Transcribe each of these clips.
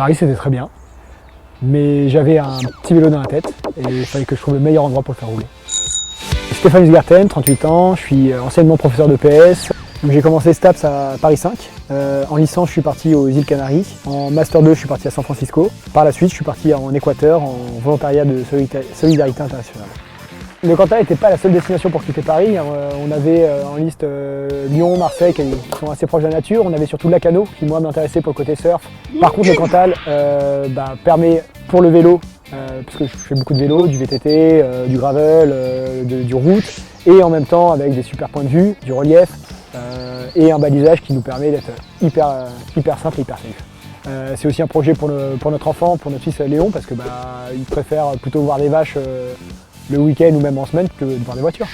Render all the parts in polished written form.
Paris c'était très bien, mais j'avais un petit vélo dans la tête et il fallait que je trouve le meilleur endroit pour le faire rouler. Stéphane Husgarten, 38 ans, je suis anciennement professeur de PS. J'ai commencé STAPS à Paris 5. En licence, je suis parti aux îles Canaries. En Master 2, je suis parti à San Francisco. Par la suite, je suis parti en Équateur en volontariat de solidarité internationale. Le Cantal n'était pas la seule destination pour quitter Paris. On avait en liste Lyon, Marseille qui sont assez proches de la nature. On avait surtout Lacanau qui moi m'intéressait pour le côté surf. Par contre le Cantal permet pour le vélo, parce que je fais beaucoup de vélo, du VTT, du gravel, du route, et en même temps avec des super points de vue, du relief et un balisage qui nous permet d'être hyper simple et hyper safe. C'est aussi un projet pour notre enfant, pour notre fils Léon, parce que il préfère plutôt voir des vaches le week-end ou même en semaine que de voir des voitures.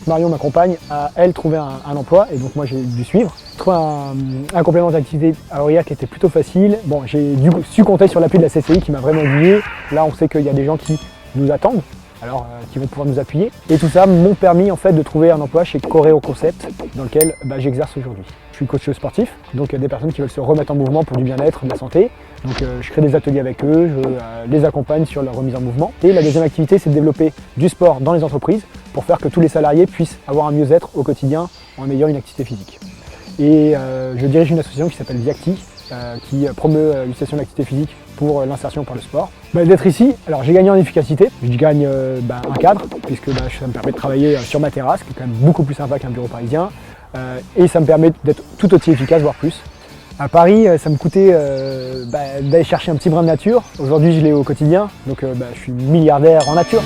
Marion, ma compagne, a elle trouvé un emploi et donc moi j'ai dû suivre. Trouver un complément d'activité à Aurillac qui était plutôt facile. Bon, j'ai su compter sur l'appui de la CCI qui m'a vraiment aiguillé. Là on sait qu'il y a des gens qui nous attendent, alors qui vont pouvoir nous appuyer. Et tout ça m'ont permis en fait de trouver un emploi chez Coréo Concept dans lequel j'exerce aujourd'hui. Je suis coach sportif, donc il y a des personnes qui veulent se remettre en mouvement pour du bien-être, de la santé. Donc je crée des ateliers avec eux, je les accompagne sur leur remise en mouvement. Et la deuxième activité, c'est de développer du sport dans les entreprises pour faire que tous les salariés puissent avoir un mieux-être au quotidien en ayant une activité physique. Et je dirige une association qui s'appelle Viacti, qui promeut l'utilisation de l'activité physique pour l'insertion par le sport. D'être ici, alors j'ai gagné en efficacité, je gagne un cadre, puisque ça me permet de travailler sur ma terrasse, qui est quand même beaucoup plus sympa qu'un bureau parisien, et ça me permet d'être tout aussi efficace, voire plus. À Paris, ça me coûtait d'aller chercher un petit brin de nature. Aujourd'hui, je l'ai au quotidien, donc je suis milliardaire en nature.